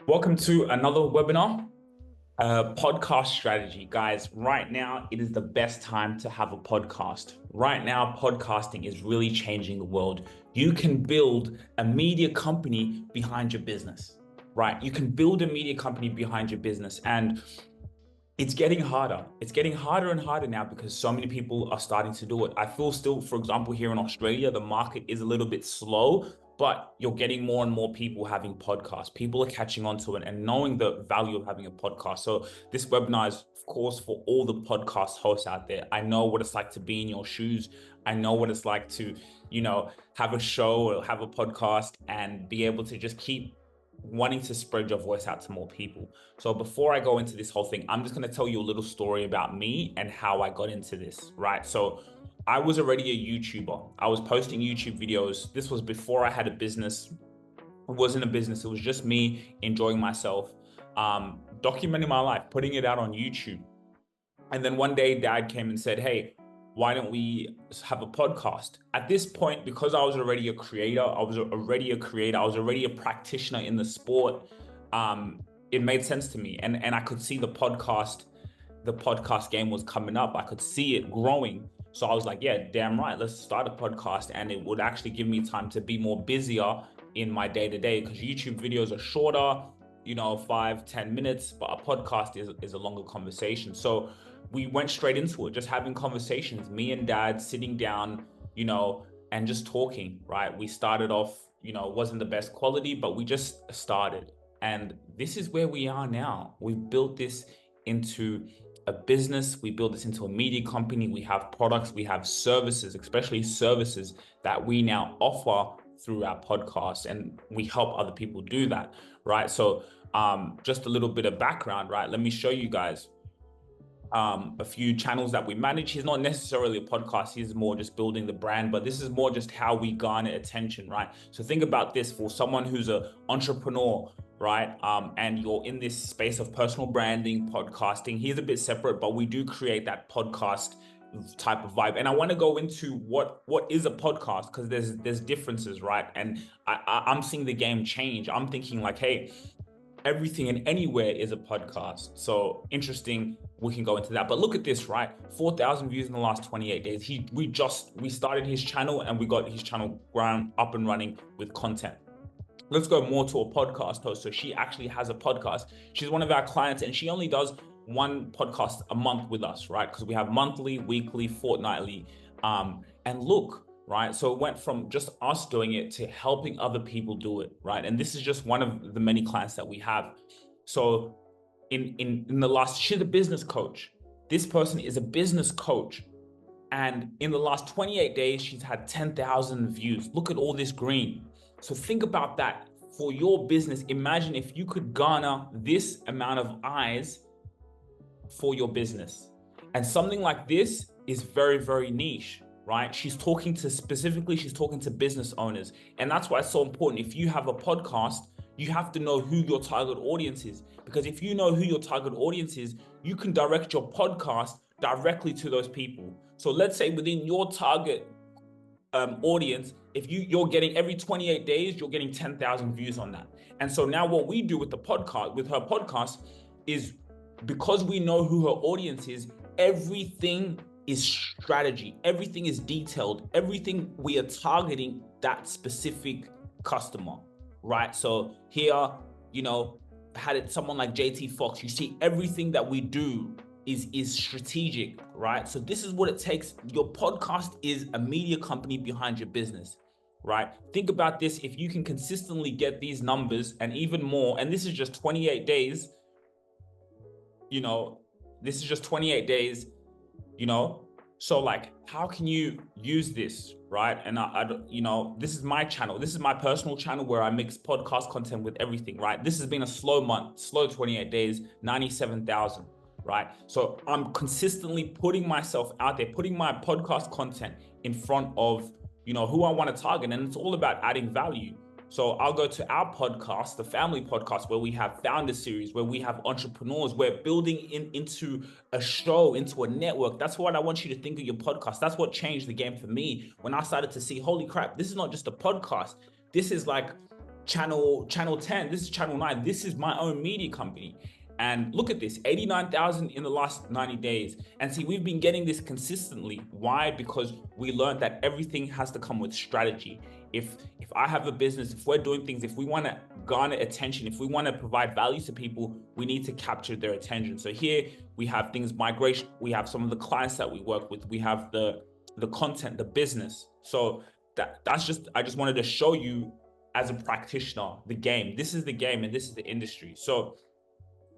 Welcome to another webinar, podcast strategy. Guys, right now, it is the best time to have a podcast. Right now, podcasting is really changing the world. You can build a media company behind your business, right? You can build a media company behind your business. And it's getting harder. It's getting harder and harder now because so many people are starting to do it. I feel still, for example, here in Australia, the market is a little bit slow, but you're getting more and more people having podcasts. People are catching on to it and knowing the value of having a podcast. So this webinar is, of course, for all the podcast hosts out there. I know what it's like to be in your shoes. I know what it's like to, have a show or have a podcast and be able to just keep wanting to spread your voice out to more people. So before I go into this whole thing, I'm just going to tell you a little story about me and how I got into this, right? So I was already a YouTuber. I was posting YouTube videos. This was before I had a business. It wasn't a business. It was just me enjoying myself, documenting my life, putting it out on YouTube. And then one day dad came and said, hey, why don't we have a podcast? At this point, because I was already a creator, I was already a practitioner in the sport. It made sense to me. And I could see the podcast game was coming up. I could see it growing. So I was like, yeah, damn right, let's start a podcast. And it would actually give me time to be more busier in my day-to-day because YouTube videos are shorter, 5-10 minutes, but a podcast is a longer conversation. So we went straight into it, just having conversations, me and dad sitting down, and just talking, right? We started off, it wasn't the best quality, but we just started. And this is where we are now. We've built this into a business. We built this into a media company. We have products, we have services, especially services that we now offer through our podcast, and we help other people do that, right? So just a little bit of background, right? Let me show you guys a few channels that we manage. He's not necessarily a podcast, he's more just building the brand, but this is more just how we garner attention, right? So think about this for someone who's an entrepreneur, right? And you're in this space of personal branding, podcasting. He's a bit separate, but we do create that podcast type of vibe. And I want to go into what is a podcast, because there's differences, right? And I'm seeing the game change. I'm thinking like, hey, everything and anywhere is a podcast. So interesting, we can go into that. But look at this, right? 4,000 views in the last 28 days. We started his channel and we got his channel up and running with content. Let's go more to a podcast host. So she actually has a podcast. She's one of our clients and she only does one podcast a month with us, right? Because we have monthly, weekly, fortnightly. And look, right? So it went from just us doing it to helping other people do it, right? And this is just one of the many clients that we have. So in the last, she's a business coach. This person is a business coach. And in the last 28 days, she's had 10,000 views. Look at all this green. So think about that for your business. Imagine if you could garner this amount of eyes for your business. And something like this is very, very niche, right? She's talking to business owners. And that's why it's so important. If you have a podcast, you have to know who your target audience is. Because if you know who your target audience is, you can direct your podcast directly to those people. So let's say within your target audience, if you're getting every 28 days, you're getting 10,000 views on that. And so now what we do with her podcast is, because we know who her audience is, everything is strategy, everything is detailed, everything we are targeting that specific customer, right? So here, had it someone like JT Fox, you see everything that we do is strategic, right? So this is what it takes. Your podcast is a media company behind your business, right? Think about this. If you can consistently get these numbers and even more, and this is just 28 days, this is just 28 days, so like, how can you use this, right? And this is my channel. This is my personal channel where I mix podcast content with everything, right? This has been a slow 28 days, 97,000. Right? So I'm consistently putting myself out there, putting my podcast content in front of, who I want to target. And it's all about adding value. So I'll go to our podcast, the family podcast, where we have founder series, where we have entrepreneurs. We're building into a show, into a network. That's what I want you to think of your podcast. That's what changed the game for me when I started to see, holy crap, this is not just a podcast. This is like channel 10, this is channel 9, this is my own media company. And look at this, 89,000 in the last 90 days. And see, we've been getting this consistently. Why? Because we learned that everything has to come with strategy. If I have a business, if we're doing things, if we want to garner attention, if we want to provide value to people, we need to capture their attention. So here we have things migration, we have some of the clients that we work with, we have the content, the business. So that's just, I just wanted to show you as a practitioner, the game. This is the game and this is the industry. So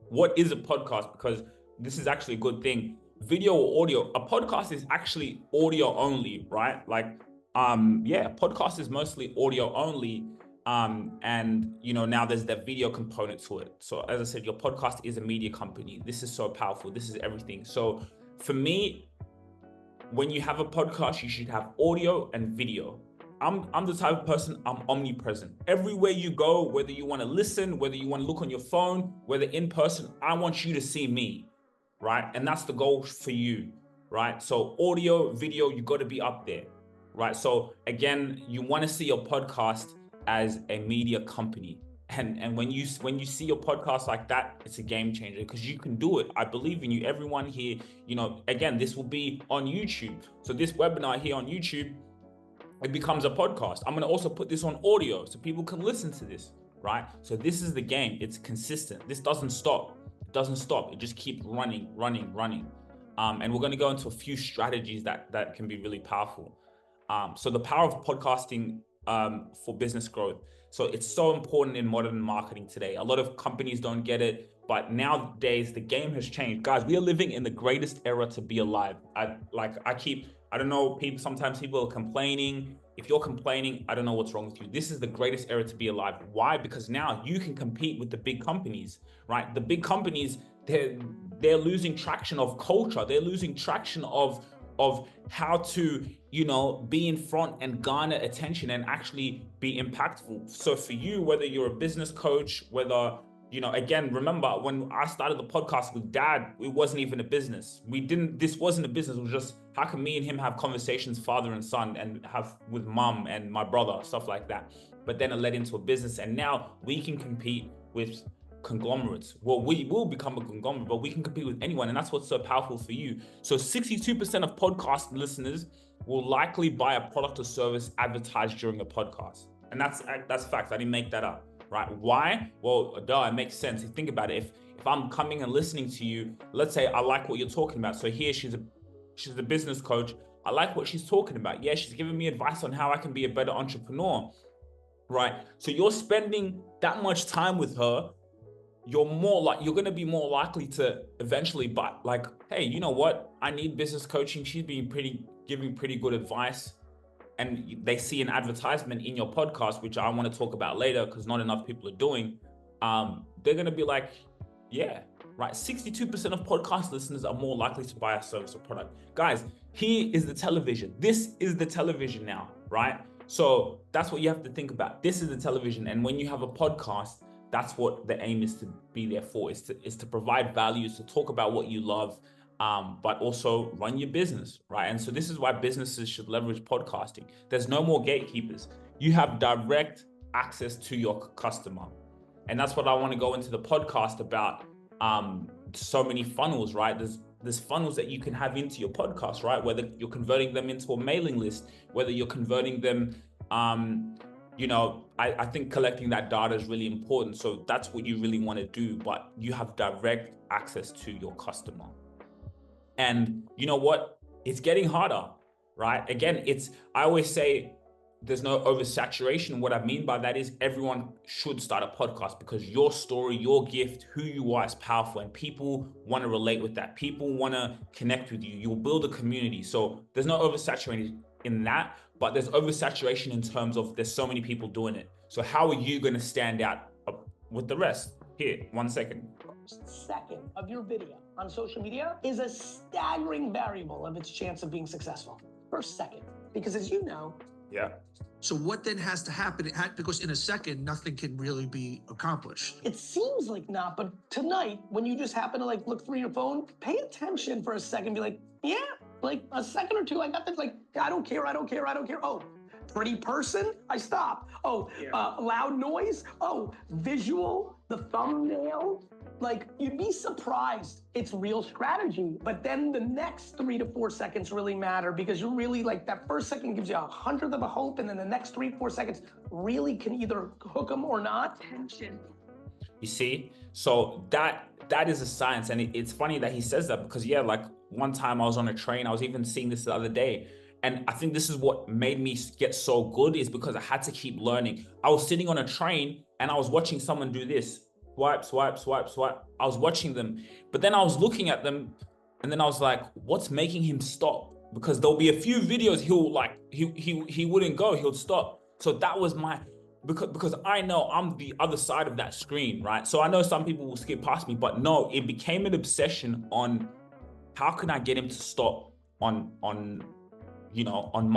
what is a podcast? Because this is actually a good thing. Video or audio, a podcast is actually audio only, right? Like, yeah, podcast is mostly audio only. And now there's that video component to it. So as I said, your podcast is a media company. This is so powerful. This is everything. So for me, when you have a podcast, you should have audio and video. I'm the type of person, I'm omnipresent. Everywhere you go, whether you want to listen, whether you want to look on your phone, whether in person, I want you to see me, right? And that's the goal for you, right? So audio, video, you got to be up there, right? So again, you want to see your podcast as a media company. And when you see your podcast like that, it's a game changer because you can do it. I believe in you. Everyone here, again, this will be on YouTube. So this webinar here on YouTube, it becomes a podcast. I'm going to also put this on audio so people can listen to this, right? So this is the game. It's consistent. This doesn't stop. It doesn't stop. It just keeps running. And we're going to go into a few strategies that can be really powerful. So the power of podcasting for business growth. So it's so important in modern marketing today. A lot of companies don't get it, but nowadays the game has changed. Guys, we are living in the greatest era to be alive. I don't know, sometimes people are complaining. If you're complaining, I don't know what's wrong with you. This is the greatest era to be alive. Why? Because now you can compete with the big companies, right? The big companies, they're losing traction of culture. They're losing traction of how to, be in front and garner attention and actually be impactful. So for you, whether you're a business coach, whether, again, remember when I started the podcast with Dad, it wasn't even a business. This wasn't a business. It was just, how can me and him have conversations, father and son, and have with mom and my brother, stuff like that. But then it led into a business. And now we can compete with conglomerates. Well, we will become a conglomerate, but we can compete with anyone. And that's what's so powerful for you. So 62% of podcast listeners will likely buy a product or service advertised during a podcast. And that's fact. I didn't make that up, right? Why? Well, it makes sense. You think about it. If I'm coming and listening to you, let's say I like what you're talking about. So here she's a business coach. I like what she's talking about. Yeah, she's giving me advice on how I can be a better entrepreneur, right? So you're spending that much time with her. You're going to be more likely to eventually, but like, hey, you know what? I need business coaching. She's been giving pretty good advice. And they see an advertisement in your podcast, which I want to talk about later because not enough people are doing. They're going to be like, yeah, right. 62% of podcast listeners are more likely to buy a service or product. Guys, here is the television. This is the television now, right? So that's what you have to think about. This is the television. And when you have a podcast, that's what the aim is to be there for, is to provide value, is to talk about what you love, but also run your business, right? And so this is why businesses should leverage podcasting. There's no more gatekeepers. You have direct access to your customer. And that's what I want to go into the podcast about. So many funnels, right? There's funnels that you can have into your podcast, right? Whether you're converting them into a mailing list, whether you're converting them, I think collecting that data is really important. So that's what you really want to do, but you have direct access to your customer. And you know what? It's getting harder, right? Again, I always say there's no oversaturation. What I mean by that is everyone should start a podcast because your story, your gift, who you are is powerful and people want to relate with that. People want to connect with you. You'll build a community. So there's no oversaturation in that, but there's oversaturation in terms of there's so many people doing it. So how are you going to stand out with the rest? Here, 1 second. Second of your video on social media is a staggering variable of its chance of being successful. First second, because as you know. Yeah. So what then has to happen? Because in a second, nothing can really be accomplished. It seems like not, but tonight, when you just happen to look through your phone, pay attention for a second, be like, yeah, like a second or two, I got this, I don't care. Oh, pretty person, I stop. Oh, loud noise. Oh, visual, the thumbnail. Like, you'd be surprised. It's real strategy, but then the next 3 to 4 seconds really matter, because you really, like, that first second gives you 1/100th of a hope, and then the next 3, 4 seconds really can either hook them or not. Tension. You see, so that is a science. And it's funny that he says that, because yeah, like one time I was on a train, I was even seeing this the other day, and I think this is what made me get so good, is because I had to keep learning. I was sitting on a train and I was watching someone do this, swipe, swipe, swipe, swipe. I was watching them, but then I was looking at them, and then I was like, what's making him stop? Because there'll be a few videos he'll like, he wouldn't go, he'll stop. So that was my, because I know I'm the other side of that screen, right? So I know some people will skip past me, but no, it became an obsession on how can I get him to stop on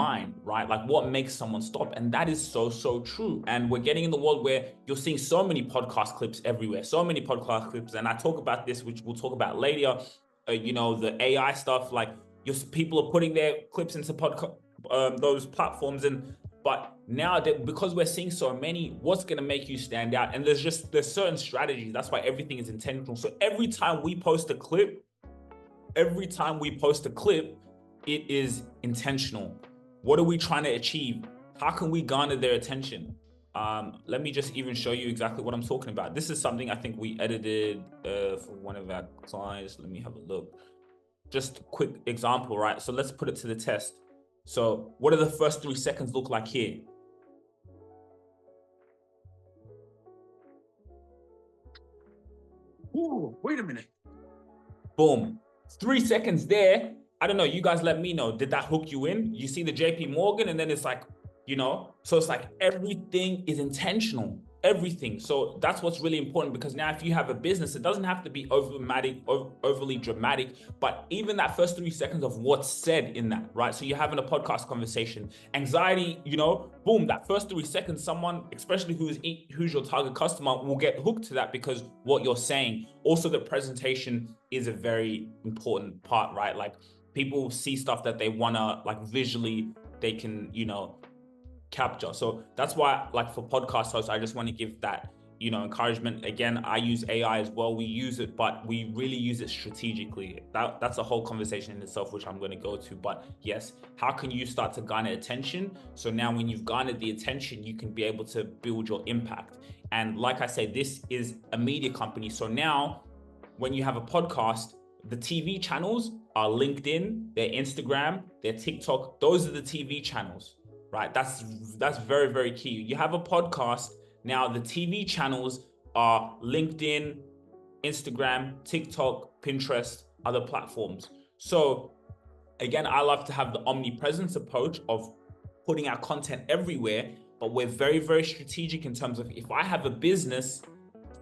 mine, right? Like, what makes someone stop? And that is so true. And we're getting in the world where you're seeing so many podcast clips everywhere, so many podcast clips. And I talk about this, which we'll talk about later, the AI stuff, like people are putting their clips into those platforms. But now that, because we're seeing so many, what's going to make you stand out? And there's certain strategies. That's why everything is intentional. So every time we post a clip, it is intentional. What are we trying to achieve? How can we garner their attention? Let me just even show you exactly what I'm talking about. This is something I think we edited for one of our clients. Let me have a look. Just a quick example, right? So let's put it to the test. So what do the first 3 seconds look like here? Ooh, wait a minute. Boom. 3 seconds there. I don't know. You guys let me know. Did that hook you in? You see the JP Morgan, and then it's like, so it's like everything is intentional. Everything. So that's what's really important, because now if you have a business, it doesn't have to be overly dramatic, but even that first 3 seconds of what's said in that, right? So you're having a podcast conversation, anxiety, boom, that first 3 seconds, someone, especially who's your target customer, will get hooked to that, because what you're saying. Also, the presentation is a very important part, right? Like, people see stuff that they wanna, like, visually, they can, capture. So that's why, like, for podcast hosts, I just want to give that encouragement. Again, I use AI as well. We use it, but we really use it strategically. That's a whole conversation in itself, which I'm going to go to. But yes, how can you start to garner attention? So now when you've garnered the attention, you can be able to build your impact. And like I say, this is a media company. So now when you have a podcast, the TV channels are LinkedIn, their Instagram, their TikTok. Those are the TV channels. Right, that's very, very key. You have a podcast, now the TV channels are LinkedIn, Instagram, TikTok, Pinterest, other platforms. So again, I love to have the omnipresence approach of putting our content everywhere, but we're very, very strategic in terms of, if I have a business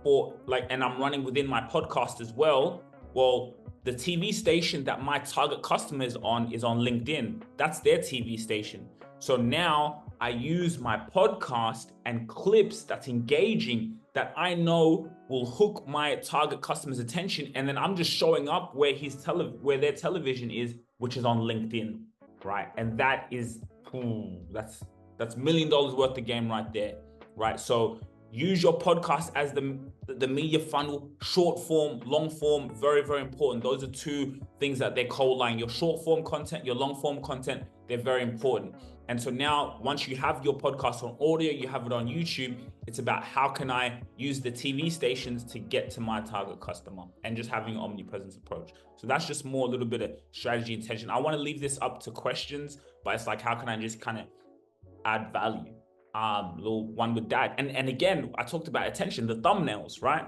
and I'm running within my podcast as well, the TV station that my target customer is on LinkedIn. That's their TV station. So now I use my podcast and clips that's engaging, that I know will hook my target customer's attention. And then I'm just showing up where their television is, which is on LinkedIn, right? And that is, that's $1 million worth of game right there, right? So use your podcast as the media funnel, short form, long form, very, very important. Those are 2 things that they're co-line. Your short form content, your long form content, they're very important. And so now, once you have your podcast on audio, you have it on YouTube, it's about how can I use the TV stations to get to my target customer, and just having an omnipresence approach. So that's just more a little bit of strategy intention. I want to leave this up to questions, but it's like, how can I just kind of add value? Little one with that. And again, I talked about attention, the thumbnails, right?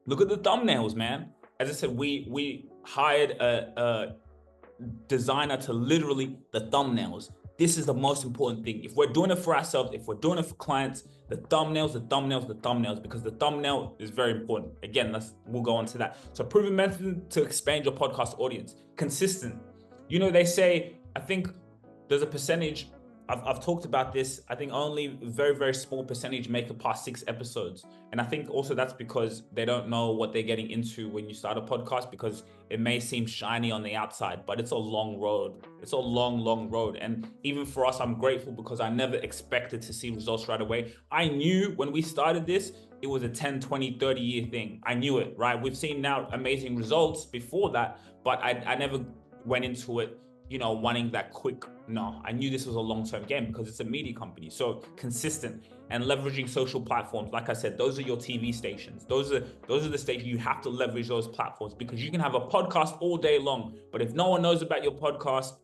Look at the thumbnails, man. As I said, we hired a designer to literally the thumbnails. This is the most important thing. If we're doing it for ourselves, if we're doing it for clients, the thumbnails, because the thumbnail is very important. Again, we'll go on to that. So proven method to expand your podcast audience. Consistent. They say, I think there's a percentage, I've talked about this. I think only very, very small percentage make it past 6 episodes. And I think also that's because they don't know what they're getting into when you start a podcast, because it may seem shiny on the outside, but it's a long road. It's a long, long road. And even for us, I'm grateful because I never expected to see results right away. I knew when we started this, it was a 10, 20, 30 year thing. I knew it, right? We've seen now amazing results before that, but I never went into it, you know, wanting that quick. No, I knew this was a long-term game because it's a media company. So consistent and leveraging social platforms. Like I said, those are your TV stations. Those are the stations. You have to leverage those platforms, because you can have a podcast all day long, but if no one knows about your podcast,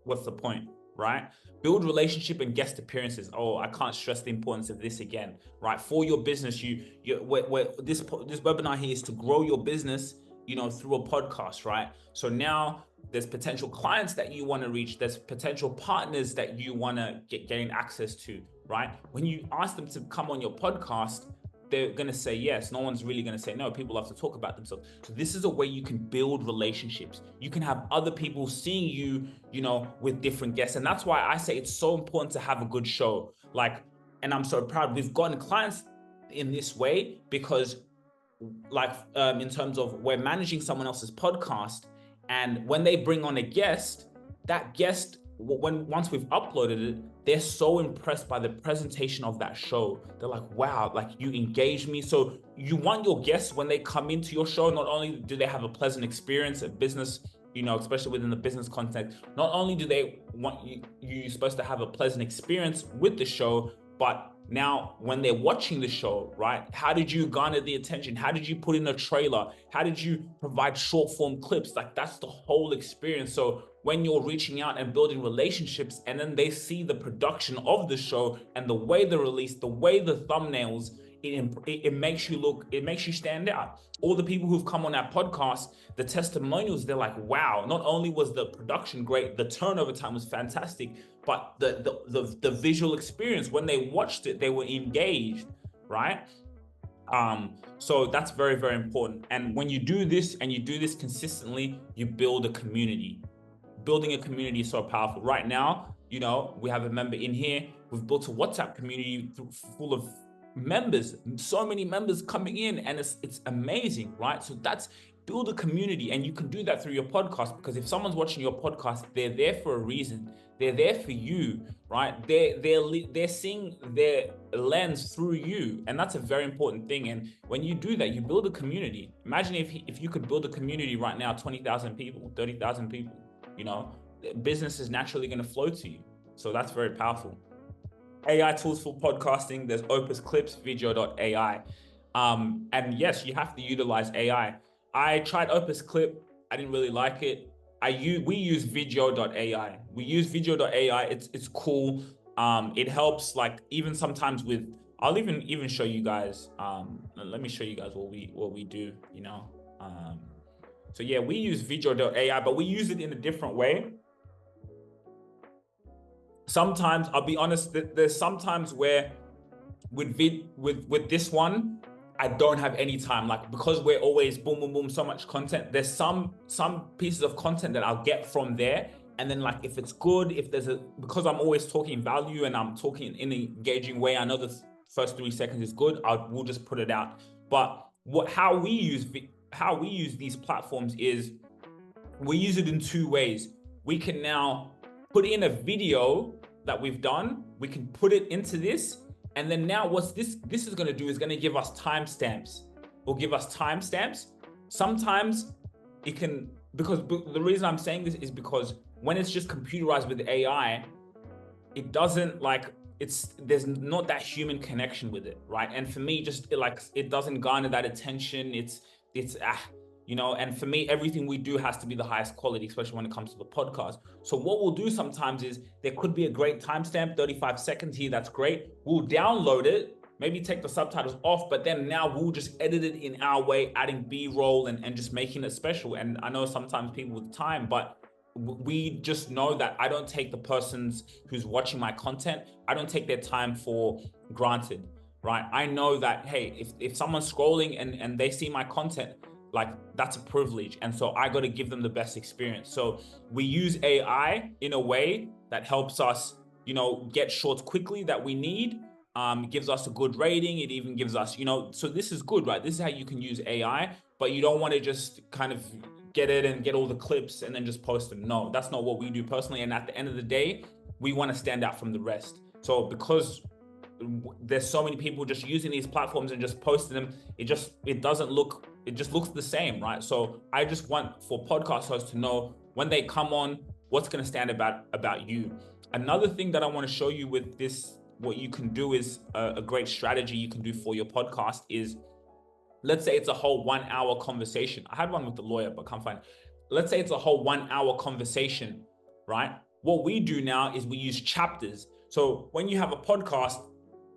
what's the point, right? Build relationship and guest appearances. Oh, I can't stress the importance of this again, right? For your business, this webinar here is to grow your business, you know, through a podcast, right? So now there's potential clients that you want to reach. There's potential partners that you want to gain access to, right? When you ask them to come on your podcast, they're going to say yes. No one's really going to say no. People have to talk about themselves. So this is a way you can build relationships. You can have other people seeing you, you know, with different guests. And that's why I say it's so important to have a good show. Like, and I'm so proud we've gotten clients in this way, because like in terms of we're managing someone else's podcast, and when they bring on a guest, that guest, once we've uploaded it, they're so impressed by the presentation of that show. They're like, wow, like you engaged me. So you want your guests, when they come into your show, not only do they have a pleasant experience at business, you know, especially within the business context, not only do they want you're supposed to have a pleasant experience with the show, but now when they're watching the show, right? How did you garner the attention? How did you put in a trailer? How did you provide short form clips? Like, that's the whole experience. So when you're reaching out and building relationships, and then they see the production of the show and the way the release, the way the thumbnails, it makes you stand out. All the people who've come on our podcast, the testimonials, they're like, wow, not only was the production great, the turnover time was fantastic, but the visual experience, when they watched it, they were engaged, right? So that's very, very important. And when you do this, and you do this consistently, you build a community. Building a community is so powerful. Right now, you know, we have a member in here. We've built a WhatsApp community full of members, so many members coming in, and it's amazing, right? So that's build a community, and you can do that through your podcast, because if someone's watching your podcast, they're there for a reason. They're there for you, right? They're seeing their lens through you, and that's a very important thing. And when you do that, you build a community. Imagine if you could build a community right now, 20,000 people, 30,000 people, you know, business is naturally going to flow to you. So that's very powerful. AI tools for podcasting. There's Opusclip, video.ai. And yes, you have to utilize AI. I tried Opusclip. I didn't really like it. We use video.ai. We use video.ai. It's cool. It helps, like, even sometimes with, I'll even show you guys. Let me show you guys what we do, you know. So yeah, we use video.ai, but we use it in a different way. Sometimes, I'll be honest, there's sometimes where with this one, I don't have any time, like, because we're always boom, boom, boom, so much content. There's some pieces of content that I'll get from there. And then, like, if it's good, because I'm always talking value and I'm talking in an engaging way, I know the first 3 seconds is good, we'll just put it out. But how we use these platforms is, we use it in 2 ways. We can now put in a video that we've done, we can put it into this, and then now what this is going to do is going to give us timestamps. Will give us timestamps. Sometimes it can, because the reason I'm saying this is because when it's just computerized with AI, it doesn't, like, there's not that human connection with it, right? And for me, just it doesn't garner that attention. It's you know, and for me, everything we do has to be the highest quality, especially when it comes to the podcast. So what we'll do sometimes is, there could be a great timestamp, 35 seconds here, that's great. We'll download it, maybe take the subtitles off, but then now we'll just edit it in our way, adding B-roll and just making it special. And I know sometimes people with time, but we just know that I don't take the persons who's watching my content, I don't take their time for granted, right? I know that, hey, if someone's scrolling and they see my content, like, that's a privilege. And so I got to give them the best experience. So we use AI in a way that helps us get shorts quickly that we need. It gives us a good rating. It even gives us, so this is good, right? This is how you can use AI, but you don't want to just kind of get it and get all the clips and then just post them. No, that's not what we do personally. And at the end of the day, we want to stand out from the rest. So because there's so many people just using these platforms and just posting them, it just looks the same, right? So I just want for podcast hosts to know when they come on, what's going to stand about you. Another thing that I want to show you with this, what you can do is a great strategy you can do for your podcast is, let's say it's a whole 1 hour conversation. I had one with the lawyer, but can't find it. Let's say it's a whole 1 hour conversation, right? What we do now is we use chapters. So when you have a podcast,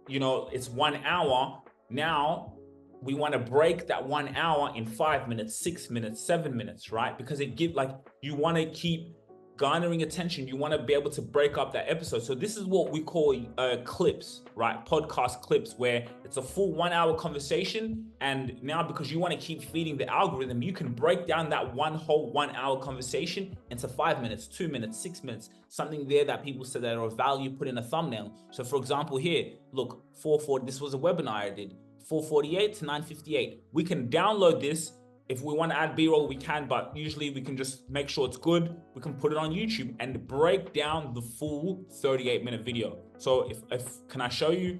it's 1 hour. Now we want to break that 1 hour in 5 minutes, 6 minutes, 7 minutes, right? Because you want to keep garnering attention. You want to be able to break up that episode. So this is what we call clips, right? Podcast clips, where it's a full 1 hour conversation. And now because you want to keep feeding the algorithm, you can break down that whole 1 hour conversation into 5 minutes, 2 minutes, 6 minutes, something there that people said that are of value, put in a thumbnail. So for example, here, look, 440, this was a webinar I did, 448 to 958. We can download this. If we want to add B-roll, we can, but usually we can just make sure it's good. We can put it on YouTube and break down the full 38-minute video. So if can I show you?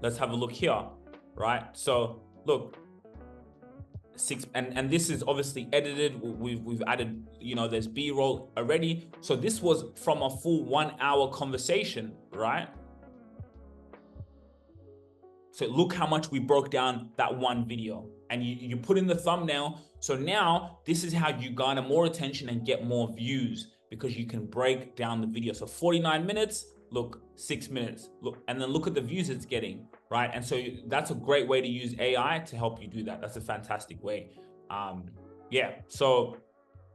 Let's have a look here, right? So look, and this is obviously edited. We've added, there's B-roll already. So this was from a full 1 hour conversation, right? So look how much we broke down that one video, and you put in the thumbnail. So now this is how you garner more attention and get more views, because you can break down the video. So 49 minutes, look, 6 minutes, look, and then look at the views it's getting, right? And so that's a great way to use AI to help you do that. That's a fantastic way. Yeah, so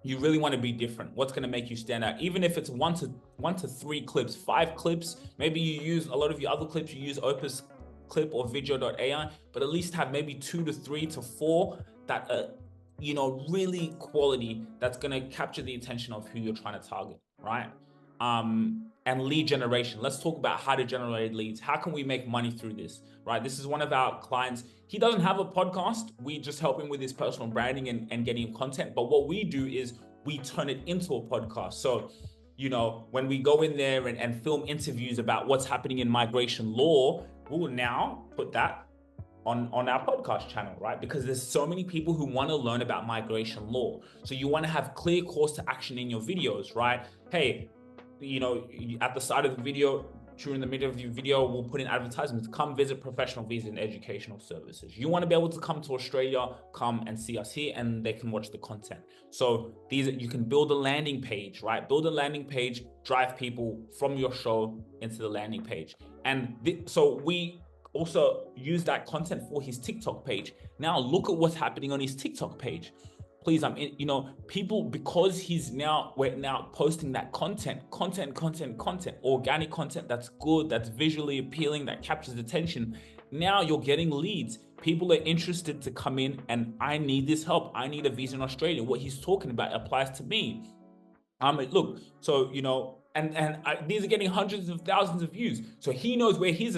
you really want to be different. What's going to make you stand out? Even if it's one to 3 clips, 5 clips, maybe you use a lot of your other clips, you use Opusclip or video.ai, but at least have maybe 2 to 3 to 4 that really quality, that's going to capture the attention of who you're trying to target, right? And lead generation. Let's talk about how to generate leads. How can we make money through this, right? This is one of our clients. He doesn't have a podcast. We just help him with his personal branding and getting him content. But what we do is we turn it into a podcast. So, when we go in there and film interviews about what's happening in migration law, we will now put that on our podcast channel, right? Because there's so many people who want to learn about migration law. So you want to have clear calls to action in your videos, right? Hey, at the start of the video, during the middle of your video, we'll put in advertisements. Come visit professional visa and educational services. You want to be able to come to Australia, come and see us here, and they can watch the content. So you can build a landing page, right? Build a landing page, drive people from your show into the landing page. And so we also use that content for his TikTok page. Now look at what's happening on his TikTok page. Please, people, because we're now posting that content, organic content that's good, that's visually appealing, that captures attention. Now you're getting leads. People are interested to come in and I need this help. I need a visa in Australia. What he's talking about applies to me. Look, so, these are getting hundreds of thousands of views. So he knows where his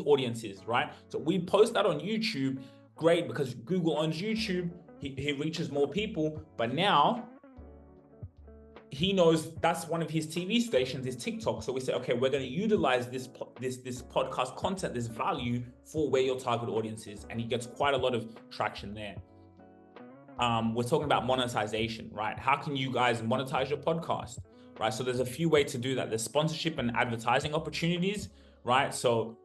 audience is, right? So we post that on YouTube. Great, because Google owns YouTube. He reaches more people, but now he knows that's one of his TV stations is TikTok. So we say, okay, we're going to utilize this podcast content, this value for where your target audience is. And he gets quite a lot of traction there. We're talking about monetization, right? How can you guys monetize your podcast, right? So there's a few ways to do that. There's sponsorship and advertising opportunities, right? So,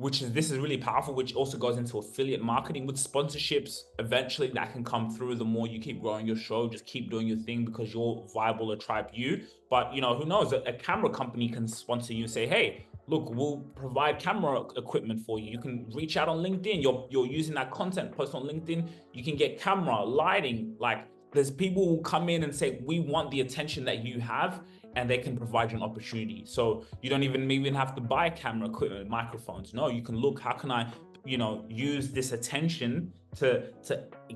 this is really powerful, which also goes into affiliate marketing with sponsorships. Eventually that can come through the more you keep growing your show. Just keep doing your thing because you're viable, a tribe you. But who knows, a camera company can sponsor you, say, hey, look, we'll provide camera equipment for you. You can reach out on LinkedIn. You're using that content, post on LinkedIn. You can get camera, lighting. Like, there's people who come in and say, we want the attention that you have, and they can provide you an opportunity. So you don't even have to buy camera equipment, microphones. No, you can look, how can I use this attention to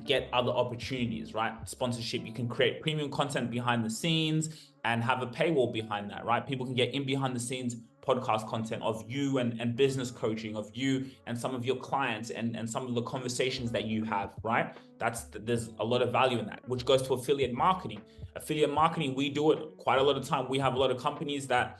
get other opportunities, right? Sponsorship. You can create premium content behind the scenes and have a paywall behind that, right? People can get in behind the scenes podcast content of you and business coaching of you and some of your clients and some of the conversations that you have, right? There's a lot of value in that, which goes to affiliate marketing. Affiliate marketing, we do it quite a lot of time. We have a lot of companies that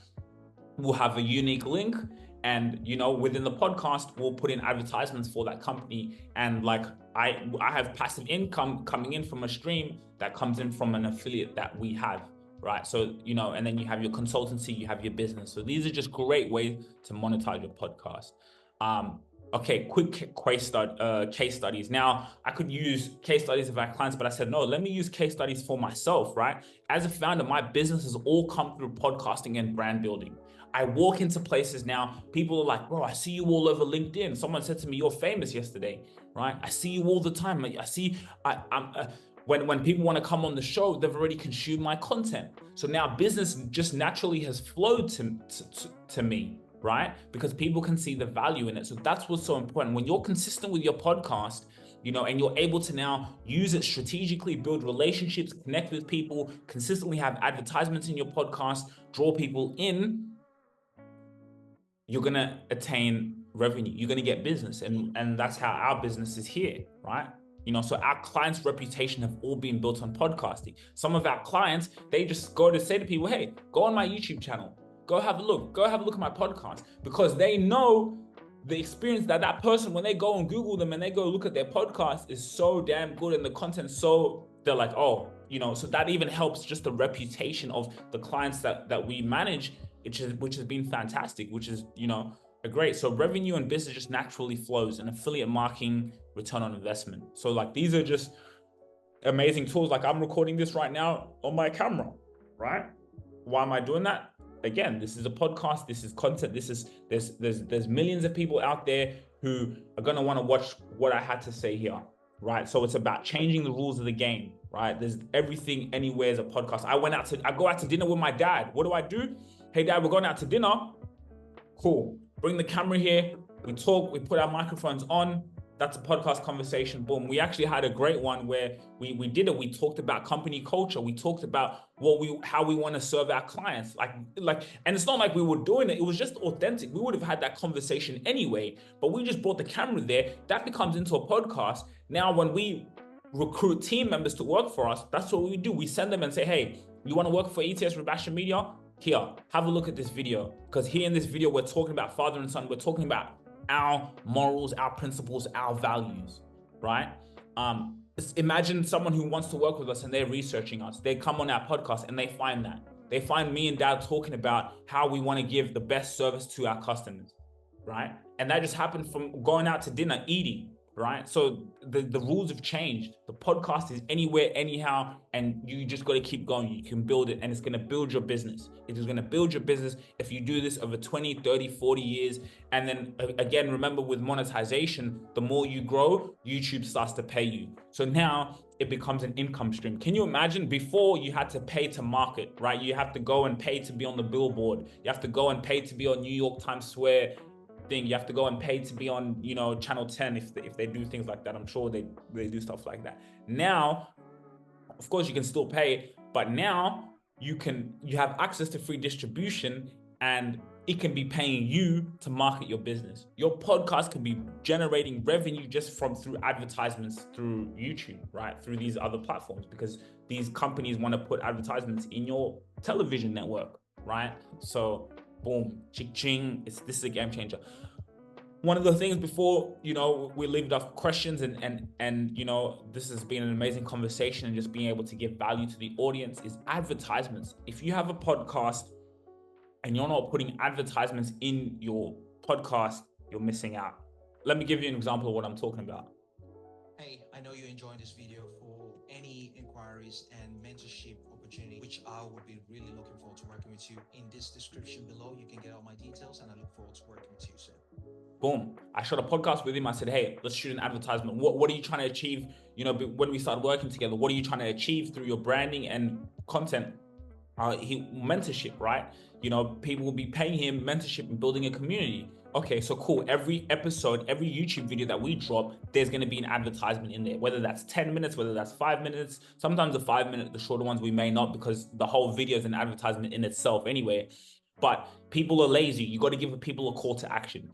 will have a unique link, and within the podcast we'll put in advertisements for that company, and like I have passive income coming in from a stream that comes in from an affiliate that we have, right? So and then you have your consultancy, you have your business. So these are just great ways to monetize your podcast. Okay, quick case studies. Now, I could use case studies of our clients, but I said, no, let me use case studies for myself, right? As a founder, my business has all come through podcasting and brand building. I walk into places now, people are like, bro, I see you all over LinkedIn. Someone said to me, you're famous yesterday, right? I see you all the time. I see, when people want to come on the show, they've already consumed my content. So now business just naturally has flowed to me, right? Because people can see the value in it. So that's what's so important. When you're consistent with your podcast, and you're able to now use it strategically, build relationships, connect with people, consistently have advertisements in your podcast, draw people in, you're going to attain revenue. You're going to get business. And that's how our business is here, right? So our clients' reputation have all been built on podcasting. Some of our clients, they just go to say to people, hey, go on my YouTube channel. Go have a look at my podcast, because they know the experience that person, when they go and Google them and they go look at their podcast, is so damn good, and the content, so they're like, oh, so that even helps just the reputation of the clients that we manage, which has been fantastic, which is, a great. So revenue and business just naturally flows, and affiliate marketing, return on investment. So like, these are just amazing tools. Like, I'm recording this right now on my camera, right? Why am I doing that? Again, this is a podcast, this is content, there's millions of people out there who are going to want to watch what I had to say here, right? So it's about changing the rules of the game, right? There's everything anywhere is a podcast. I go out to dinner with my dad. What do? Hey dad, we're going out to dinner. Cool. Bring the camera here. We talk, we put our microphones on. That's a podcast conversation. Boom. We actually had a great one where we did it. We talked about company culture. We talked about how we want to serve our clients. And it's not like we were doing it. It was just authentic. We would have had that conversation anyway, but we just brought the camera there. That becomes into a podcast. Now, when we recruit team members to work for us, that's what we do. We send them and say, hey, you want to work for ETS Rubasha Media? Here, have a look at this video. Because here in this video, we're talking about father and son. We're talking about our morals, our principles, our values, right? Imagine someone who wants to work with us and they're researching us. They come on our podcast and they find that. They find me and dad talking about how we want to give the best service to our customers, right? And that just happened from going out to dinner, eating, right? So the rules have changed. The podcast is anywhere, anyhow, and you just got to keep going. You can build it, and it's going to build your business. It is going to build your business if you do this over 20, 30, 40 years. And then again, remember, with monetization, the more you grow, YouTube starts to pay you. So now it becomes an income stream. Can you imagine? Before, you had to pay to market, right? You have to go and pay to be on the billboard. You have to go and pay to be on New York Times Square thing. You have to go and pay to be on, Channel 10 if they do things like that. I'm sure they do stuff like that. Now, of course, you can still pay, but now you have access to free distribution, and it can be paying you to market your business. Your podcast can be generating revenue just through advertisements through YouTube, right? Through these other platforms, because these companies want to put advertisements in your television network, right? So boom, ching, this is a game changer. One of the things before, we leave it off questions and this has been an amazing conversation, and just being able to give value to the audience, is advertisements. If you have a podcast and you're not putting advertisements in your podcast, you're missing out. Let me give you an example of what I'm talking about. Hey, I know you're enjoying this video. For any inquiries and mentorship opportunity, which I would be really looking forward to working with you, in this description below, you can get all my details, and I look forward to working with you soon. Boom. I shot a podcast with him. I said, hey, let's shoot an advertisement. What are you trying to achieve? When we started working together, what are you trying to achieve through your branding and content? Mentorship, right? People will be paying him mentorship and building a community. okay, so cool. Every episode, every YouTube video that we drop, there's going to be an advertisement in there, whether that's 10 minutes, whether that's 5 minutes. Sometimes the 5 minute, the shorter ones, we may not, because the whole video is an advertisement in itself anyway. But people are lazy. You got to give people a call to action.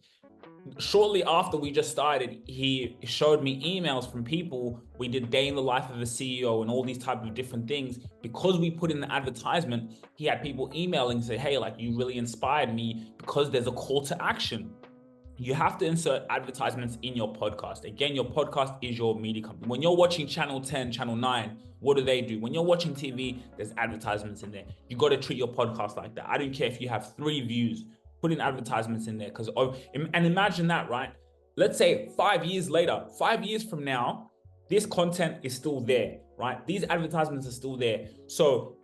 Shortly after we just started, he showed me emails from people. We did day in the life of a CEO and all these type of different things. Because we put in the advertisement, he had people emailing and say, hey, like, you really inspired me, because there's a call to action. You have to insert advertisements in your podcast. Again, your podcast is your media company. When you're watching channel 10, channel 9, what do? When you're watching TV, there's advertisements in there. You got to treat your podcast like that. I don't care if you have 3 views, put in advertisements in there. And imagine that, right? Let's say 5 years later, 5 years from now, this content is still there, right? These advertisements are still there. So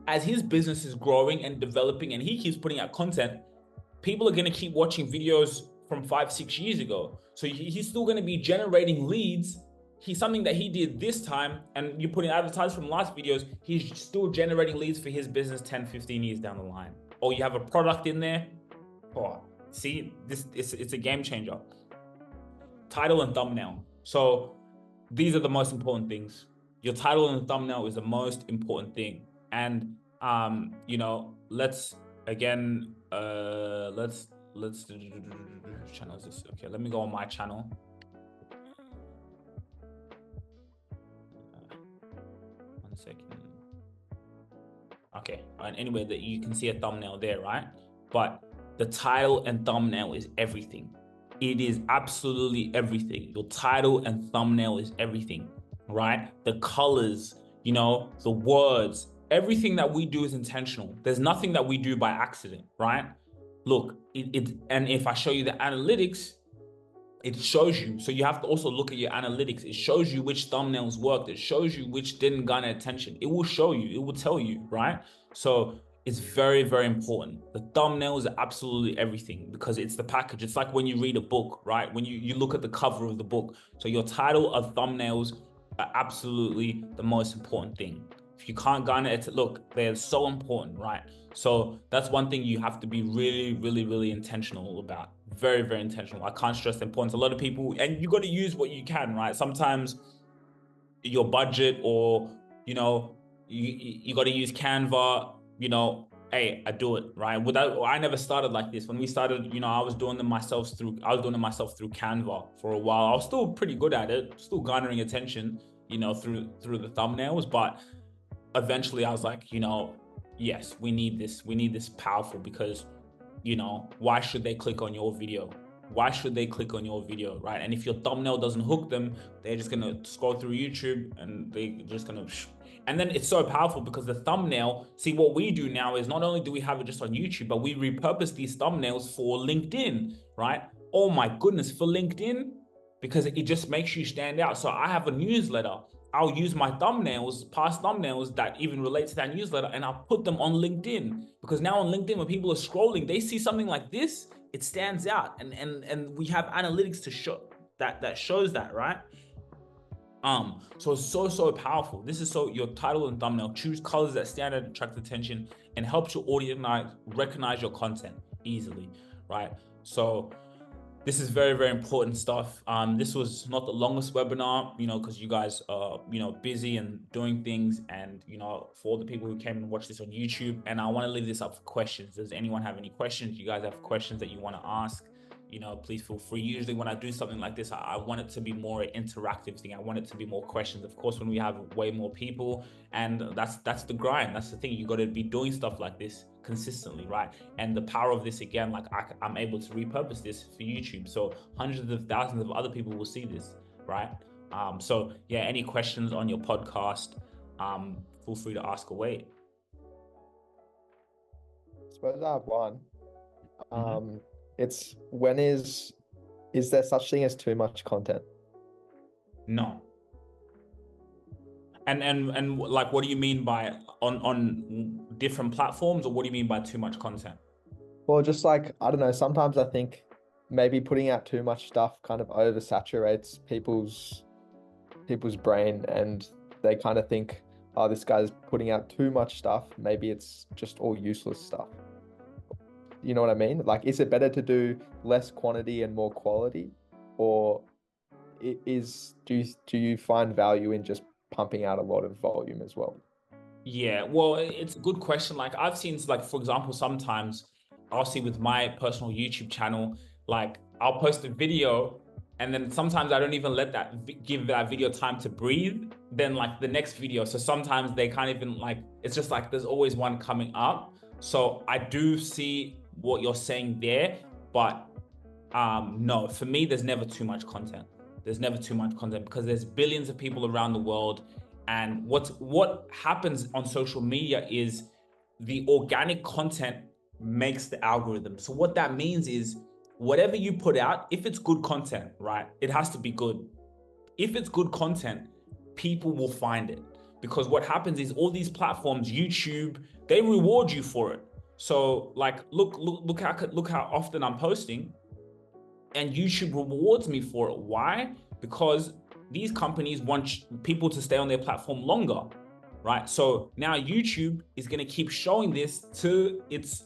as his business is growing and developing and he keeps putting out content, people are going to keep watching videos from 5-6 years ago. So he's still going to be generating leads. He's something that he did this time, and you put in advertisements from last videos, he's still generating leads for his business 10-15 years down the line. Or you have a product in there. Oh, see, it's a game changer. Title and thumbnail. So these are the most important things. Your title and thumbnail is the most important thing. And let's again, let's channel is this. Okay, let me go on my channel. One second. Okay, and anyway, that you can see a thumbnail there, right? But the title and thumbnail is everything. It is absolutely everything. Your title and thumbnail is everything, right? The colors, the words, everything that we do is intentional. There's nothing that we do by accident, right? Look, and if I show you the analytics, it shows you. So you have to also look at your analytics. It shows you which thumbnails worked. It shows you which didn't garner attention. It will show you, it will tell you, right? So it's very, very important. The thumbnails are absolutely everything, because it's the package. It's like when you read a book, right? When you look at the cover of the book. So your title of thumbnails are absolutely the most important thing. If you can't garner it, look, they're so important, right? So that's one thing you have to be really, really, really intentional about. Very, very intentional. I can't stress the importance. A lot of people, and you got to use what you can, right? Sometimes your budget, or you got to use Canva. Hey, I do it, right? I never started like this. When we started, I was doing it myself through Canva for a while. I was still pretty good at it, still garnering attention, through the thumbnails. But eventually I was like, yes, we need this powerful, because why should they click on your video? Why should they click on your video, right? And if your thumbnail doesn't hook them, they're just gonna scroll through YouTube and they're just gonna. And then it's so powerful, because the thumbnail, see, what we do now is not only do we have it just on YouTube, but we repurpose these thumbnails for LinkedIn, right? Oh my goodness, for LinkedIn, because it just makes you stand out. So I have a newsletter. I'll use my thumbnails, past thumbnails that even relate to that newsletter, and I'll put them on LinkedIn, because now on LinkedIn, when people are scrolling, they see something like this, it stands out, and we have analytics to show that shows that, right? So it's so powerful. This is your title and thumbnail. Choose colors that stand out, attract attention, and helps your audience recognize your content easily, right? So this is very, very important stuff. This was not the longest webinar, because you guys are, busy and doing things, and, for all the people who came and watched this on YouTube. And I want to leave this up for questions. Does anyone have any questions? You guys have questions that you want to ask? Please feel free. Usually when I do something like this, I want it to be more interactive thing. I want it to be more questions. Of course, when we have way more people, and that's the grind. That's the thing. You got to be doing stuff like this consistently, right? And the power of this, again, like I'm able to repurpose this for YouTube, so hundreds of thousands of other people will see this, right? So yeah, any questions on your podcast, feel free to ask away. I suppose I have one. It's is there such thing as too much content? No. And like, what do you mean by on different platforms, or what do you mean by too much content? Well, just like, I don't know, sometimes I think maybe putting out too much stuff kind of oversaturates people's brain, and they kind of think, oh, this guy's putting out too much stuff. Maybe it's just all useless stuff. You know what I mean? Like, is it better to do less quantity and more quality, or do you find value in just pumping out a lot of volume as well? Yeah, well, it's a good question. Like I've seen, like for example, sometimes I'll see with my personal YouTube channel, like I'll post a video, and then sometimes I don't even let that give that video time to breathe. Then like the next video, so sometimes they can't even like. It's just like there's always one coming up. So I do see what you're saying there, but no, for me, there's never too much content. There's never too much content because there's billions of people around the world. And what happens on social media is the organic content makes the algorithm. So what that means is whatever you put out, if it's good content, right, it has to be good. If it's good content, people will find it. Because what happens is all these platforms, YouTube, they reward you for it. So like, look how often I'm posting, and YouTube rewards me for it. Why? Because these companies want people to stay on their platform longer, right? So now YouTube is going to keep showing this to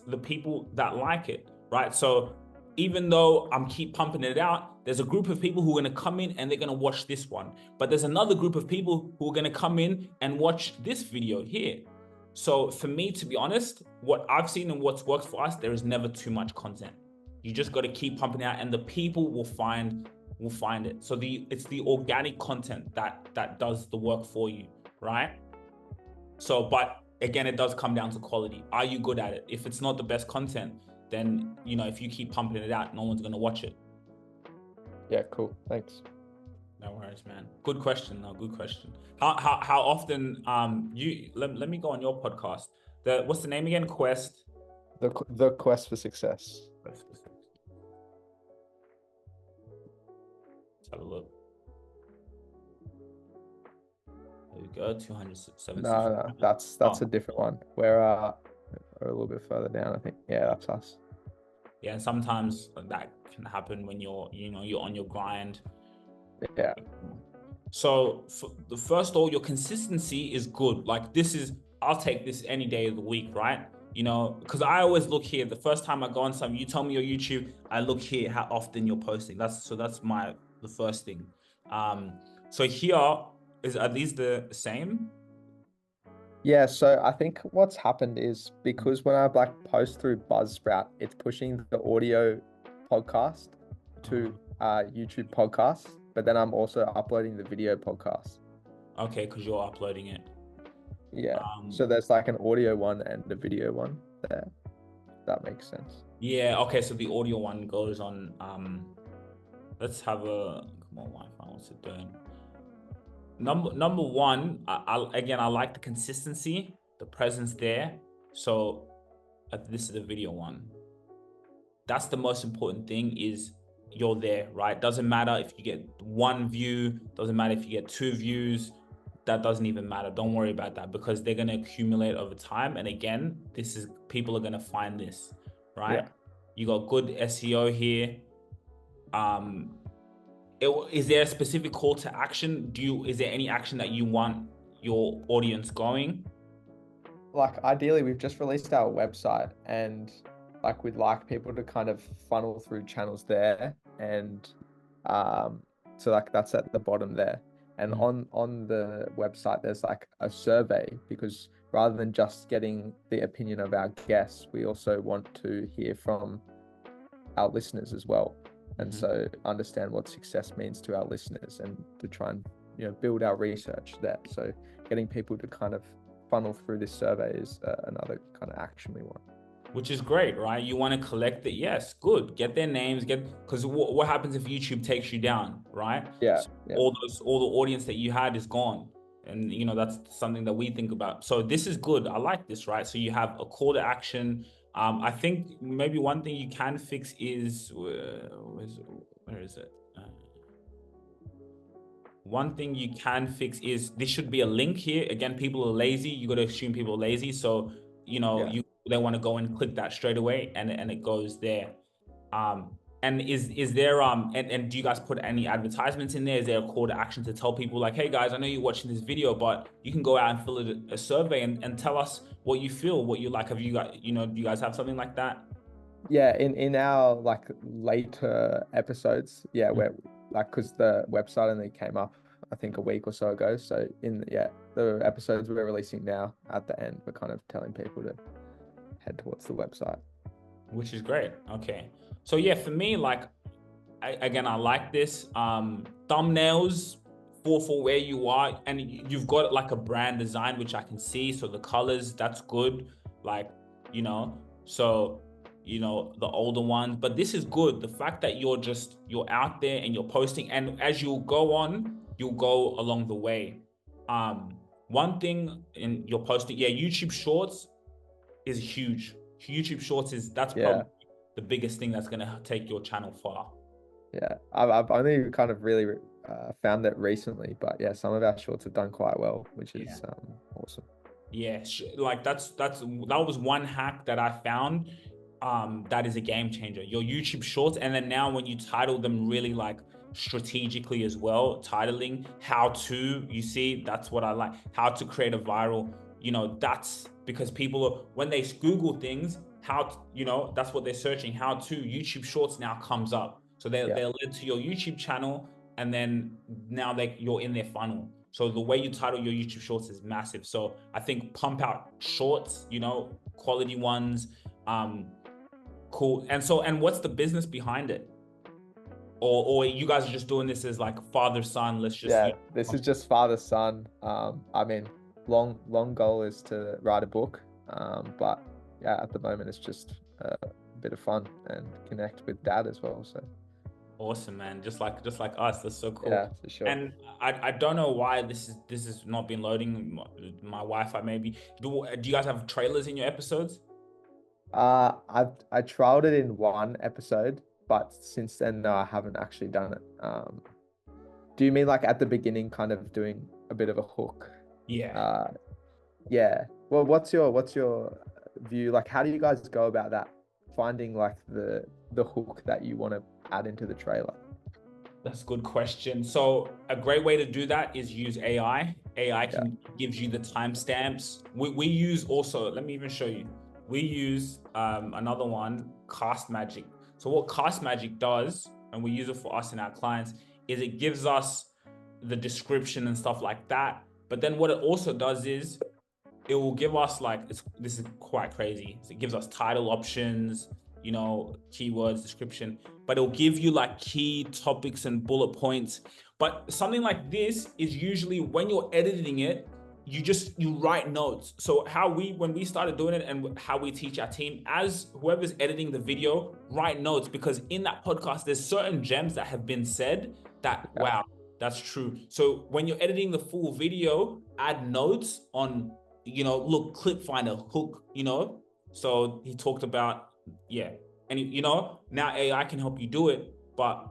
the people that like it, right? So even though I'm keep pumping it out, there's a group of people who are going to come in and they're going to watch this one, but there's another group of people who are going to come in and watch this video here. So for me, to be honest, what I've seen and what's worked for us, there is never too much content. You just got to keep pumping out, and the people will find it. So it's the organic content that does the work for you, right? So, but again, it does come down to quality. Are you good at it? If it's not the best content, then if you keep pumping it out, no one's gonna watch it. Yeah, cool. Thanks. No worries, man. Good question. No, good question. How often let me go on your podcast. What's the name again? Quest. The Quest for Success. Let's have a look. There we go. 270. No, that's a different one. We're a little bit further down, I think. Yeah, that's us. Yeah, and sometimes that can happen when you're on your grind. Yeah. So first of all, your consistency is good. Like I'll take this any day of the week, right? Because I always look here. The first time I go on something, you tell me your YouTube, I look here how often you're posting. That's the first thing. So here are these the same? Yeah, so I think what's happened is because when I post through Buzzsprout, it's pushing the audio podcast to YouTube podcast, but then I'm also uploading the video podcast. Okay, because you're uploading it. Yeah. So there's like an audio one and a video one there. That makes sense. Yeah, okay, so the audio one goes on let's have a come on Wi-Fi, what's it doing? Number one, I like the consistency, the presence there. So this is the video one. That's the most important thing, is you're there, right? Doesn't matter if you get 1 view, doesn't matter if you get 2 views, that doesn't even matter. Don't worry about that, because they're going to accumulate over time. And again, people are going to find this, right? Yeah. You got good SEO here. Is there a specific call to action? Is there any action that you want your audience going? Like ideally, we've just released our website, and like we'd like people to kind of funnel through channels there, and so like that's at the bottom there. And on the website, there's like a survey, because rather than just getting the opinion of our guests, we also want to hear from our listeners as well. And so understand what success means to our listeners, and to try and build our research there. So getting people to kind of funnel through this survey is another kind of action we want. Which is great, right? You want to collect it. Yes, good. Get their names. Because what happens if YouTube takes you down, right? Yeah. So all the audience that you had is gone, and that's something that we think about. So this is good. I like this, right? So you have a call to action. I think maybe one thing you can fix is where is it? One thing you can fix is this should be a link here. Again, people are lazy. You got to assume people are lazy. So they want to go and click that straight away, and it goes there. And is there and do you guys put any advertisements in there? Is there a call to action to tell people like, hey guys, I know you're watching this video, but you can go out and fill a survey and tell us what you feel, what you like? Have you got do you guys have something like that? Yeah, in our like later episodes, yeah, where like because the website only came up I think a week or so ago. So the episodes we're releasing now at the end, we're kind of telling people to head towards the website. Which is great. Okay. So yeah, for me, like I like this. Thumbnails for where you are, and you've got like a brand design which I can see. So the colors, that's good. Like, you know, so the older ones, but this is good. The fact that you're out there and you're posting, and as you go on, you'll go along the way. One thing in your posting, yeah, YouTube Shorts is huge. YouTube Shorts that's Yeah, probably the biggest thing that's gonna take your channel far. yeah. I've only kind of really found that recently, but yeah, some of our shorts have done quite well, which Yeah. is awesome. Yeah, like that was one hack that I found that is a game changer. Your YouTube Shorts, and then now when you title them really like strategically as well, titling how to, you see, that's what I like. How to create a viral, that's because people are, when they Google things, that's what they're searching. How to, YouTube Shorts now comes up. So they're led to your YouTube channel, and then now you're in their funnel. So the way you title your YouTube Shorts is massive. So I think pump out shorts, quality ones, cool. And what's the business behind it? Or you guys are just doing this as like father son? Let's just this is just father son. I mean, long goal is to write a book. But yeah, at the moment it's just a bit of fun and connect with dad as well. So awesome, man. Just like us. That's so cool. Yeah, for sure. And I don't know why this has not been loading my Wi-Fi. Maybe do you guys have trailers in your episodes? I trialed it in one episode, but since then, no, I haven't actually done it. Do you mean like at the beginning, kind of doing a bit of a hook? Yeah. Yeah. Well, what's your view? Like, how do you guys go about that? Finding like the hook that you want to add into the trailer. That's a good question. So a great way to do that is use AI. AI gives you the timestamps. We use also, let me even show you. We use another one, Cast Magic. So what Cast Magic does, and we use it for us and our clients, is it gives us the description and stuff like that. But then what it also does is it will give us like, this is quite crazy. So it gives us title options, keywords, description, but it'll give you like key topics and bullet points. But something like this is usually when you're editing it, you write notes. So when we started doing it and how we teach our team, as whoever's editing the video, write notes, because in that podcast, there's certain gems that have been said that, wow, that's true. So when you're editing the full video, add notes on, look, clip finder, hook, so he talked about, and now AI can help you do it, but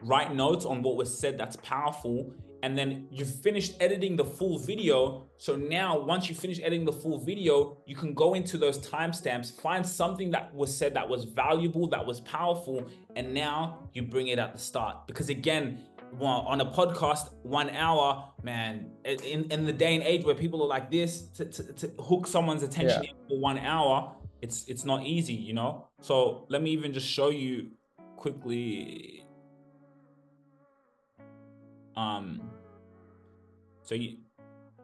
write notes on what was said that's powerful. And then you've finished editing the full video. So now once you finish editing the full video, you can go into those timestamps, find something that was said that was valuable, that was powerful, and now you bring it at the start. Because again, on a podcast, 1 hour, man, in the day and age where people are like this, to hook someone's attention for 1 hour, it's not easy, So let me even just show you quickly. So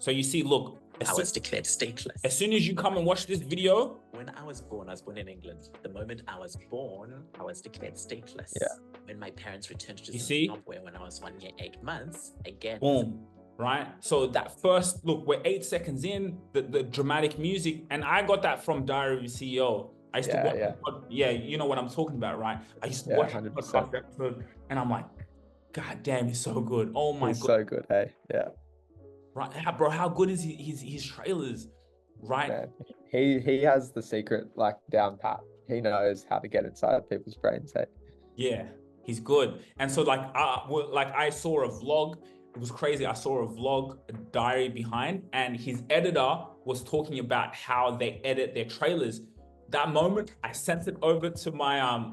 you see, look, I was declared stateless. As soon as you come and watch this video. When I was born in England. The moment I was born, I was declared stateless. Yeah. When my parents returned to Zimbabwe when I was 1 year, 8 months, again. Boom. Right? So that first, look, we're 8 seconds in, the dramatic music, and I got that from Diary of a CEO. I used to watch, you know what I'm talking about, right? I used to watch the podcast episode, and I'm like, God damn, he's so good. Oh my God. He's so good, hey? Yeah. Right, bro, how good is his trailers, right? Man, he has the secret like down pat. He knows how to get inside people's brains, hey? Yeah, he's good. And so like I saw a vlog. It was crazy. I saw a vlog, a diary behind, and his editor was talking about how they edit their trailers. That moment, I sent it over to my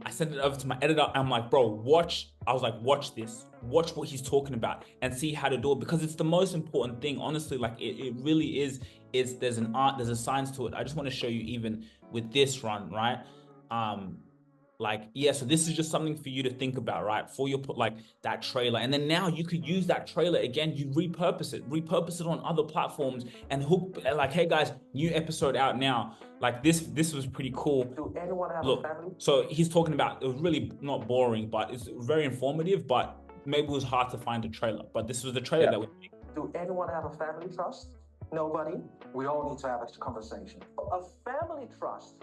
editor. I'm like, bro, watch. I was like, watch this. Watch what he's talking about and see how to do it, because it's the most important thing. Honestly, like it really is. There's an art, there's a science to it. I just want to show you even with this run, right? like, yeah, so this is just something for you to think about, right? For your like that trailer. And then now you could use that trailer again, you repurpose it on other platforms and hook, like, hey guys, new episode out now. Like this was pretty cool. Do anyone have a Look, family? so he's talking about, it was really not boring, but it's very informative, but maybe it was hard to find a trailer. But this was the trailer that we made. Do anyone have a family trust? Nobody? We all need to have a conversation. A family trust.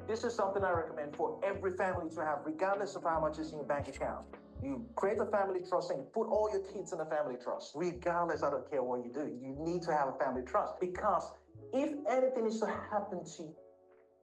This is something I recommend for every family to have, regardless of how much is in your bank account. You create a family trust and you put all your kids in a family trust. Regardless, I don't care what you do. You need to have a family trust, because if anything is to happen to you.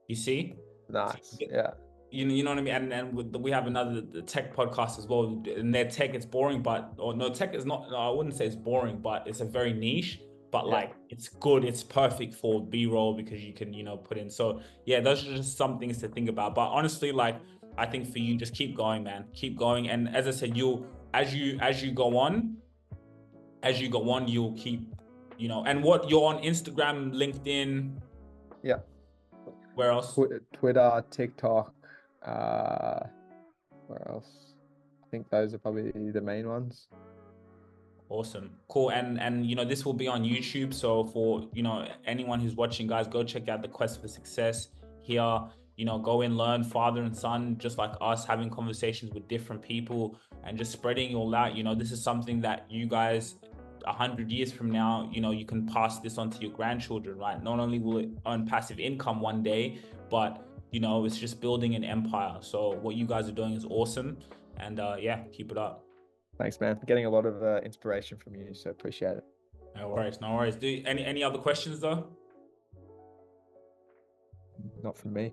You see? Nice. Yeah. You know what I mean? And we have another tech podcast as well. And their tech, it's boring, but, or no, tech is not, no, I wouldn't say it's boring, but it's a very niche, but like it's good. It's perfect for B-roll because you can, you know, put in. So yeah, those are just some things to think about. But honestly, like, I think for you, just keep going, man. Keep going. And as I said, as you go on, you'll keep, you know, and what you're on Instagram, LinkedIn. Yeah. Where else? Twitter, TikTok. Where else? I think those are probably the main ones. Awesome. Cool. And you know, this will be on YouTube. So for, you know, anyone who's watching, guys, go check out the Quest for Success here. You know, go and learn, father and son, just like us, having conversations with different people and just spreading it all out. You know, this is something that you guys, 100 years from now, you know, you can pass this on to your grandchildren, right? Not only will it earn passive income one day, but you know, it's just building an empire. So what you guys are doing is awesome. And yeah, keep it up. Thanks, man. Getting a lot of inspiration from you, so appreciate it. No worries, no worries. Any other questions though? Not from me.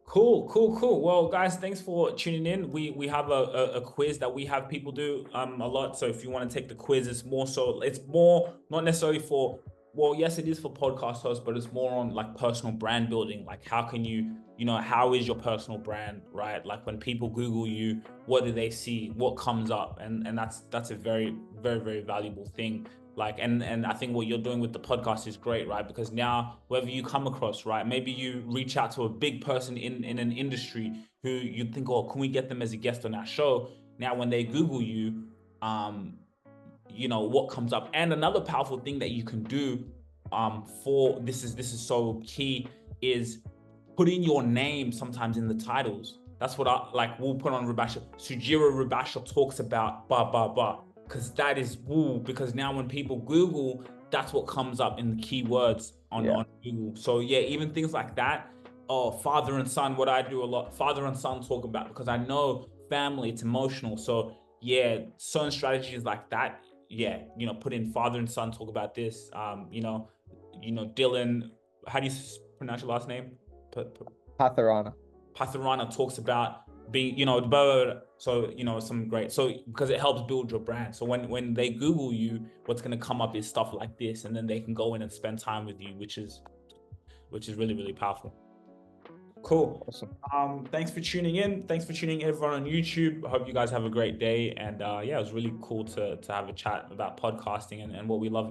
Cool. Well, guys, thanks for tuning in. We have a quiz that we have people do a lot. So if you want to take the quiz, it's more not necessarily for, well, yes, it is for podcast hosts, but it's more on like personal brand building. Like how can you know, how is your personal brand, right? Like when people Google you, what do they see? What comes up? And that's a very, very, very valuable thing. Like, and I think what you're doing with the podcast is great, right? Because now whoever you come across, right, maybe you reach out to a big person in an industry who you think, oh, can we get them as a guest on our show? Now, when they Google you, you know, what comes up. And another powerful thing that you can do for this is so key, is putting your name sometimes in the titles. That's what I like. We'll put on Rubasha. Sugira Rubasha talks about because that is woo. Because now when people Google, that's what comes up in the keywords on Google. So yeah, even things like that. Oh, father and son. What I do a lot, father and son talk about, because I know family, it's emotional. So yeah, certain strategies like that. Yeah, you know, put in father and son talk about this. You know, Dylan. How do you pronounce your last name? Patharana talks about being, you know, so you know, some great, so because it helps build your brand. So when they Google you, what's going to come up is stuff like this, and then they can go in and spend time with you, which is really, really powerful. Cool. Awesome. Thanks for tuning in. Thanks for tuning in, everyone on YouTube. I hope you guys have a great day. And yeah, it was really cool to have a chat about podcasting and what we love doing.